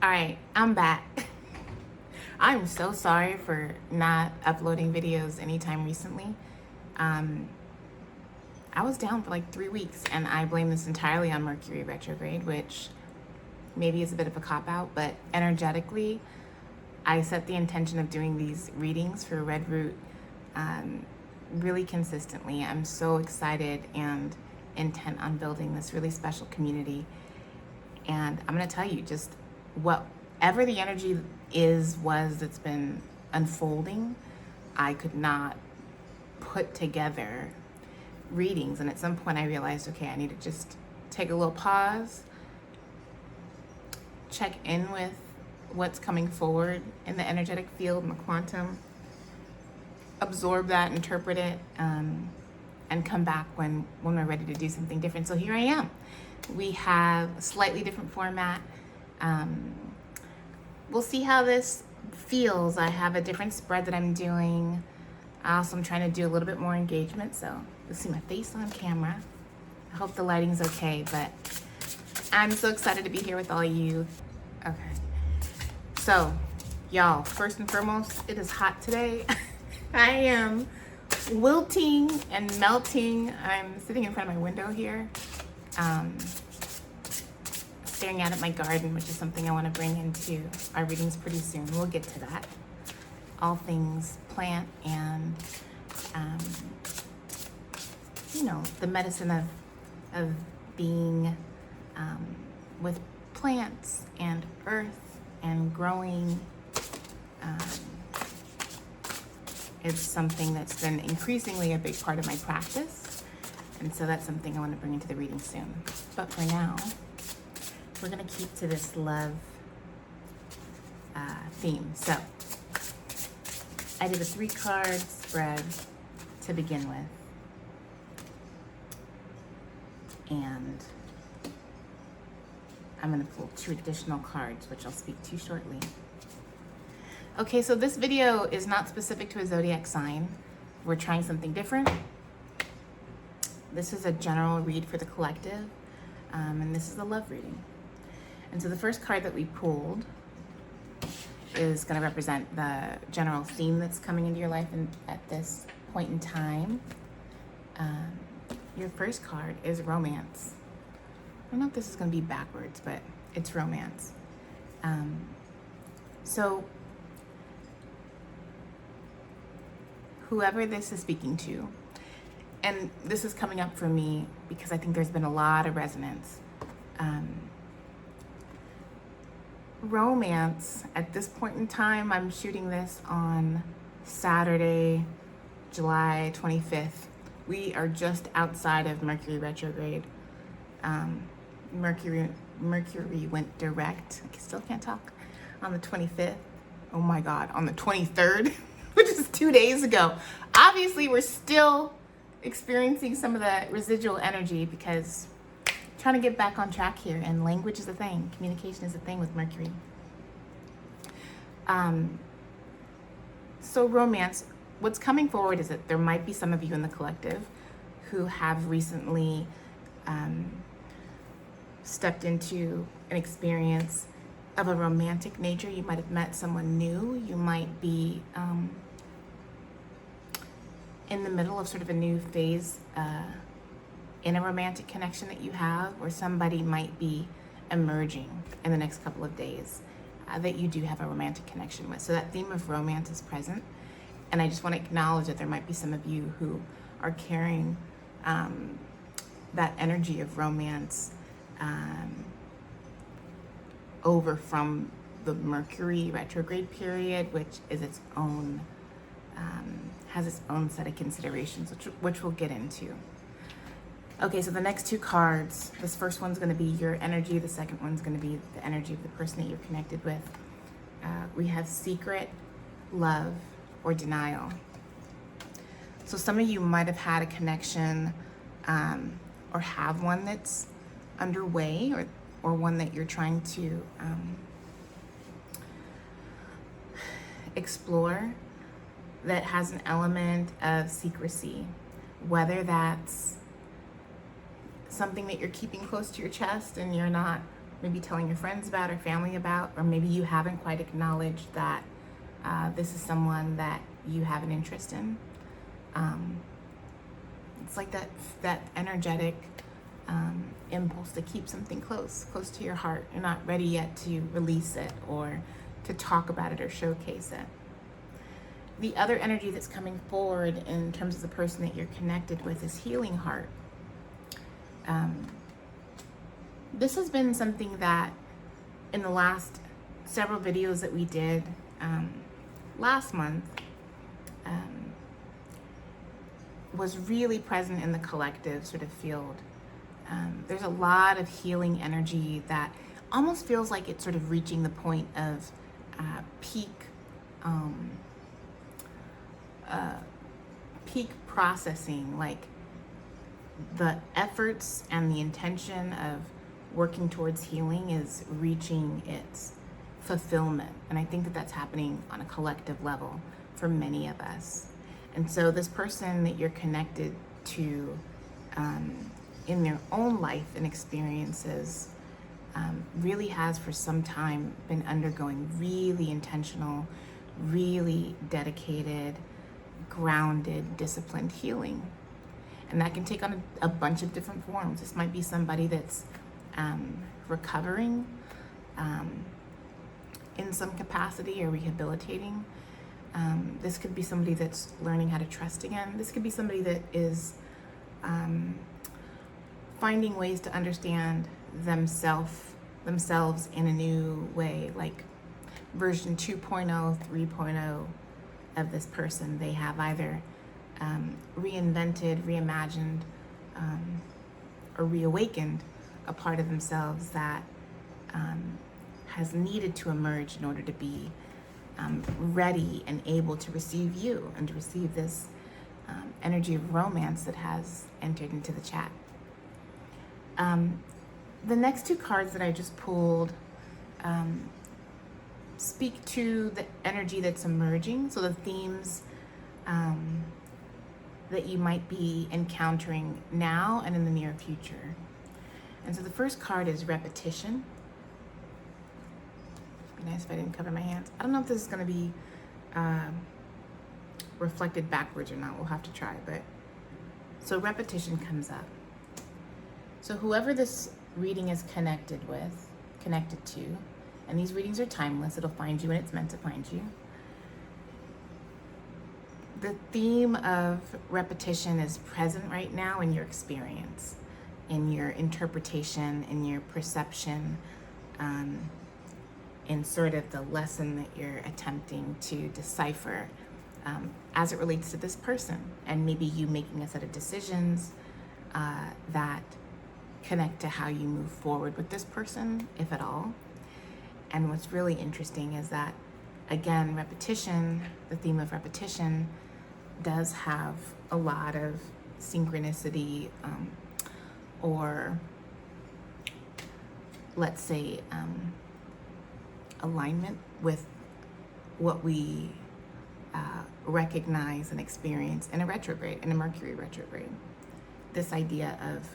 All right, I'm back. I'm so sorry for not uploading videos anytime recently. I was down for like 3 weeks, and I blame this entirely on Mercury retrograde, which maybe is a bit of a cop-out, but energetically, I set the intention of doing these readings for Red Root really consistently. I'm so excited and intent on building this really special community. And I'm going to tell you just whatever the energy was that's been unfolding, I could not put together readings. And at some point I realized, okay, I need to just take a little pause, check in with what's coming forward in the energetic field and the quantum, absorb that, interpret it, and come back when we're ready to do something different. So here I am. We have a slightly different format. We'll see how this feels. I have a different spread that I'm doing. Also, I'm trying to do a little bit more engagement, so you'll see my face on camera. I hope the lighting's okay, but I'm so excited to be here with all you. Okay. So, y'all, first and foremost, it is hot today. I am wilting and melting. I'm sitting in front of my window here, staring out at my garden, which is something I want to bring into our readings pretty soon. We'll get to that. All things plant and, the medicine of being with plants and earth and growing. It's something that's been increasingly a big part of my practice. And so that's something I want to bring into the reading soon. But for now, we're going to keep to this love theme. So I did a 3-card spread to begin with. And I'm going to pull 2 additional cards, which I'll speak to shortly. Okay, so this video is not specific to a zodiac sign. We're trying something different. This is a general read for the collective, and this is a love reading. And so the first card that we pulled is going to represent the general theme that's coming into your life at this point in time. Your first card is romance. I don't know if this is going to be backwards, but it's romance. So whoever this is speaking to, and this is coming up for me because I think there's been a lot of resonance. Romance, at this point in time, I'm shooting this on Saturday, July 25th. We are just outside of Mercury retrograde. Mercury went direct. I still can't talk. On the 25th. Oh my God, on the 23rd, which is 2 days ago. Obviously, we're still experiencing some of the residual energy because I'm trying to get back on track here, and language is a thing. Communication is a thing with Mercury. So romance, what's coming forward is that there might be some of you in the collective who have recently stepped into an experience of a romantic nature. You might have met someone new. You might be in the middle of sort of a new phase in a romantic connection that you have, or somebody might be emerging in the next couple of days that you do have a romantic connection with. So that theme of romance is present. And I just want to acknowledge that there might be some of you who are carrying that energy of romance over from the Mercury retrograde period, which is its own, has its own set of considerations, which we'll get into. Okay, so the next 2 cards, this first one's going to be your energy, the second one's going to be the energy of the person that you're connected with. We have secret, love, or denial. So some of you might have had a connection or have one that's underway, or one that you're trying to explore that has an element of secrecy, whether that's something that you're keeping close to your chest and you're not maybe telling your friends about or family about, or maybe you haven't quite acknowledged that this is someone that you have an interest in. It's like that energetic impulse to keep something close to your heart. You're not ready yet to release it or to talk about it or showcase it. The other energy that's coming forward in terms of the person that you're connected with is healing heart. This has been something that in the last several videos that we did last month was really present in the collective sort of field. There's a lot of healing energy that almost feels like it's sort of reaching the point of peak processing, like the efforts and the intention of working towards healing is reaching its fulfillment. And I think that that's happening on a collective level for many of us. And so this person that you're connected to in their own life and experiences really has for some time been undergoing really intentional, really dedicated, grounded, disciplined healing. And that can take on a bunch of different forms. This might be somebody that's recovering in some capacity or rehabilitating. This could be somebody that's learning how to trust again. This could be somebody that is finding ways to understand themselves in a new way, like version 2.0, 3.0 of this person. They have either reinvented, reimagined, or reawakened a part of themselves that has needed to emerge in order to be ready and able to receive you and to receive this energy of romance that has entered into the chat. The next two cards that I just pulled speak to the energy that's emerging, so the themes that you might be encountering now and in the near future. And so the first card is repetition. It'd be nice if I didn't cover my hands. I don't know if this is going to be reflected backwards or not. We'll have to try. But so repetition comes up. So whoever this reading is connected to, and these readings are timeless. It'll find you when it's meant to find you. The theme of repetition is present right now in your experience, in your interpretation, in your perception, in sort of the lesson that you're attempting to decipher as it relates to this person, and maybe you making a set of decisions that connect to how you move forward with this person, if at all. And what's really interesting is that, again, repetition, the theme of repetition, does have a lot of synchronicity or, let's say, alignment with what we recognize and experience in a retrograde, in a Mercury retrograde. This idea of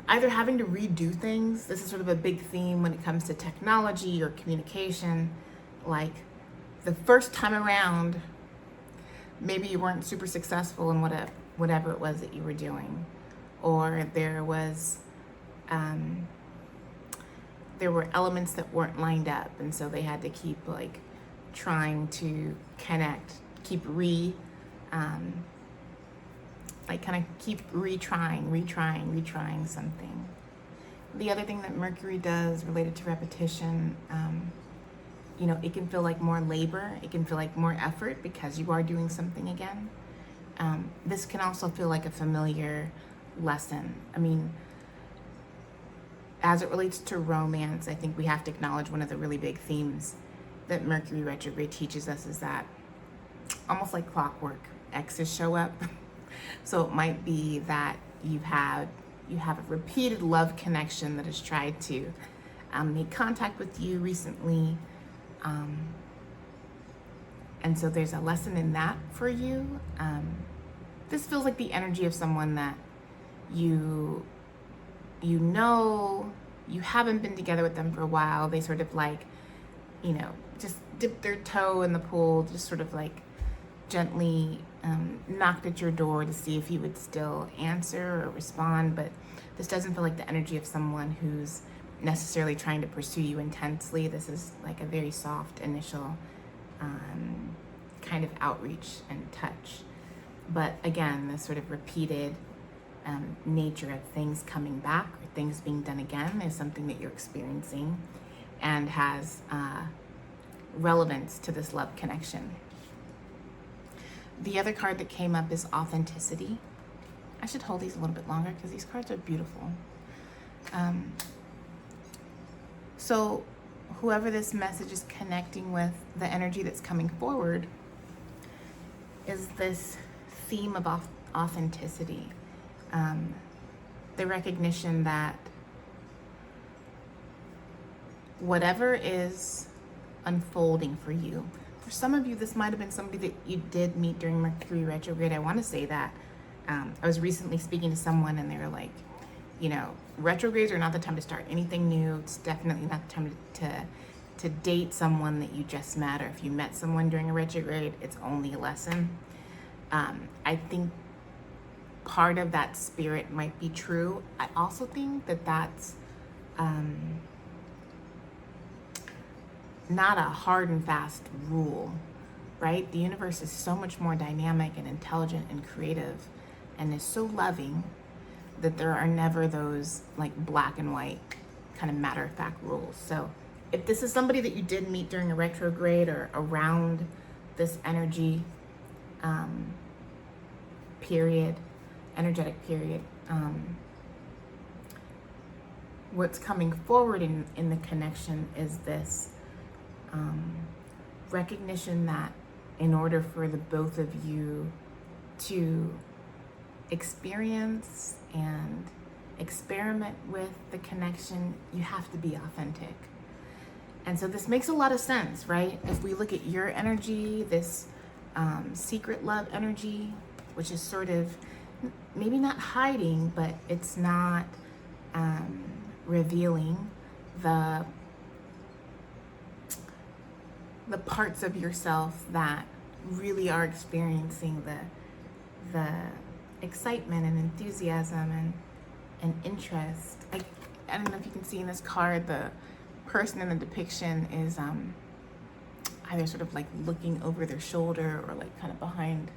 either having to redo things. This is sort of a big theme when it comes to technology or communication. Like the first time around, maybe you weren't super successful in whatever it was that you were doing, or there were elements that weren't lined up, and so they had to keep like trying to connect, keep retrying something. The other thing that Mercury does related to repetition, it can feel like more labor, it can feel like more effort because you are doing something again. This can also feel like a familiar lesson. I mean, as it relates to romance, I think we have to acknowledge one of the really big themes that Mercury retrograde teaches us is that, almost like clockwork, exes show up. So it might be that you have a repeated love connection that has tried to make contact with you recently. And so there's a lesson in that for you. This feels like the energy of someone that you you haven't been together with them for a while. They sort of like, just dipped their toe in the pool, just sort of like gently knocked at your door to see if you would still answer or respond. But this doesn't feel like the energy of someone who's necessarily trying to pursue you intensely. This is like a very soft initial kind of outreach and touch. But again, this sort of repeated nature of things coming back or things being done again is something that you're experiencing and has relevance to this love connection. The other card that came up is authenticity. I should hold these a little bit longer because these cards are beautiful. So whoever this message is connecting with, the energy that's coming forward is this theme of authenticity. The recognition that whatever is unfolding for you, for some of you, this might have been somebody that you did meet during Mercury retrograde. I want to say that. I was recently speaking to someone and they were like, retrogrades are not the time to start anything new. It's definitely not the time to date someone that you just met, or if you met someone during a retrograde, it's only a lesson. I think part of that spirit might be true. I also think that that's not a hard and fast rule, right? The universe is so much more dynamic and intelligent and creative and is so loving that there are never those like black and white kind of matter-of-fact rules. So if this is somebody that you did meet during a retrograde or around this energy energetic period, what's coming forward in the connection is this recognition that in order for the both of you to experience and experiment with the connection, you have to be authentic. And so this makes a lot of sense, right? If we look at your energy, this secret love energy, which is sort of maybe not hiding, but it's not revealing the parts of yourself that really are experiencing the excitement and enthusiasm and interest. I don't know if you can see in this card, the person in the depiction is either sort of like looking over their shoulder or like kind of behind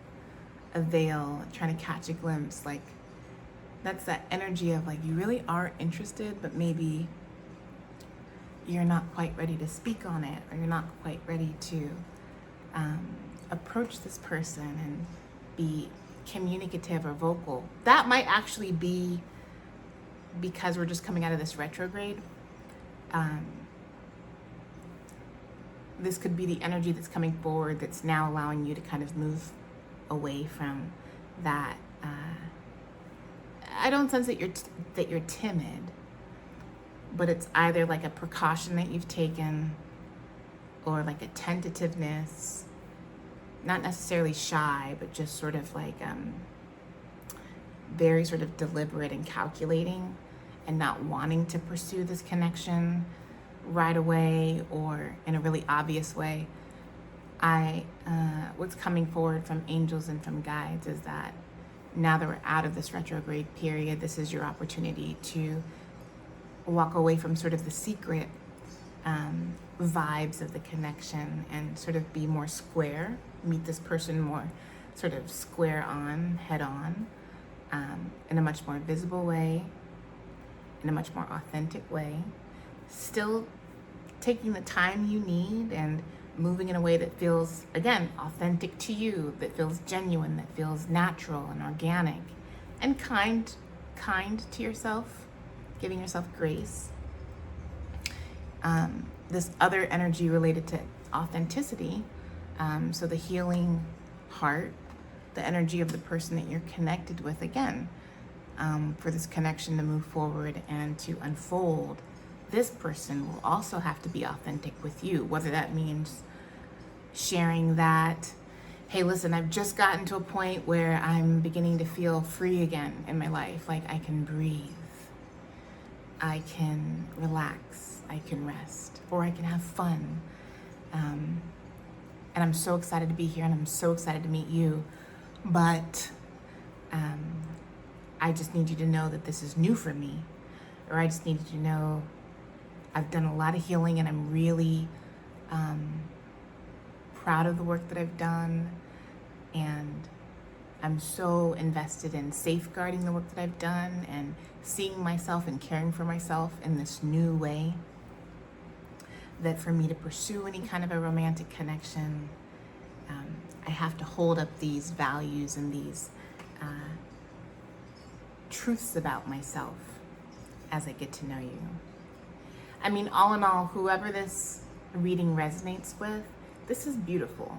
a veil, trying to catch a glimpse. Like that's that energy of like you really are interested, but maybe you're not quite ready to speak on it, or you're not quite ready to approach this person and be communicative or vocal. That might actually be because we're just coming out of this retrograde. This could be the energy that's coming forward that's now allowing you to kind of move away from that. I don't sense that you're timid, but it's either like a precaution that you've taken or like a tentativeness, not necessarily shy, but just sort of like very sort of deliberate and calculating and not wanting to pursue this connection right away or in a really obvious way. What's coming forward from angels and from guides is that now that we're out of this retrograde period, this is your opportunity to walk away from sort of the secret vibes of the connection and sort of be more square, meet this person more sort of square on, head on, in a much more visible way, in a much more authentic way, still taking the time you need and moving in a way that feels, again, authentic to you, that feels genuine, that feels natural and organic and kind to yourself, giving yourself grace. This other energy related to authenticity, so the healing heart, the energy of the person that you're connected with, again, for this connection to move forward and to unfold, this person will also have to be authentic with you, whether that means sharing that, hey, listen, I've just gotten to a point where I'm beginning to feel free again in my life, like I can breathe. I can relax, I can rest, or I can have fun. And I'm so excited to be here, and I'm so excited to meet you. But I just need you to know that this is new for me, or I just need you to know I've done a lot of healing, and I'm really proud of the work that I've done, and I'm so invested in safeguarding the work that I've done and seeing myself and caring for myself in this new way, that for me to pursue any kind of a romantic connection, I have to hold up these values and these truths about myself as I get to know you. I mean, all in all, whoever this reading resonates with, this is beautiful.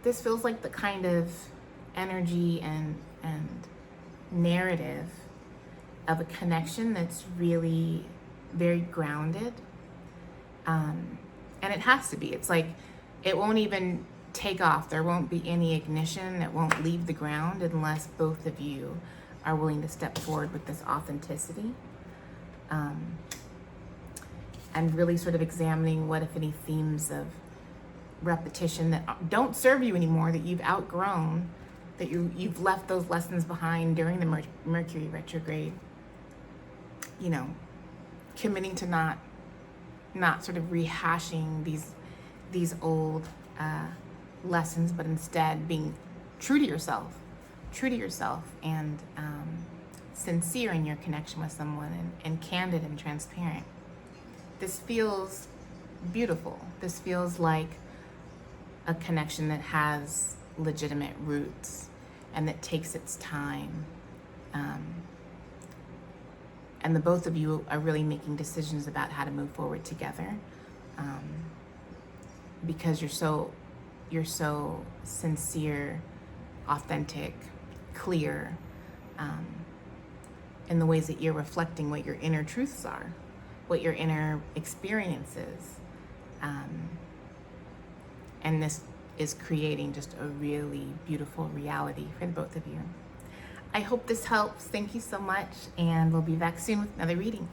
This feels like the kind of energy and narrative of a connection that's really very grounded. And it has to be. It's like it won't even take off. There won't be any ignition. It won't leave the ground unless both of you are willing to step forward with this authenticity. And really sort of examining what, if any, themes of repetition that don't serve you anymore, that you've outgrown, that you've left those lessons behind during the Mercury retrograde. You know, committing to not sort of rehashing these old lessons, but instead being true to yourself, and sincere in your connection with someone, and candid and transparent. This feels beautiful. This feels like a connection that has legitimate roots and that takes its time. And the both of you are really making decisions about how to move forward together, because you're so sincere, authentic, clear, in the ways that you're reflecting what your inner truths are, what your inner experience is. And this is creating just a really beautiful reality for the both of you. I hope this helps. Thank you so much, and we'll be back soon with another reading.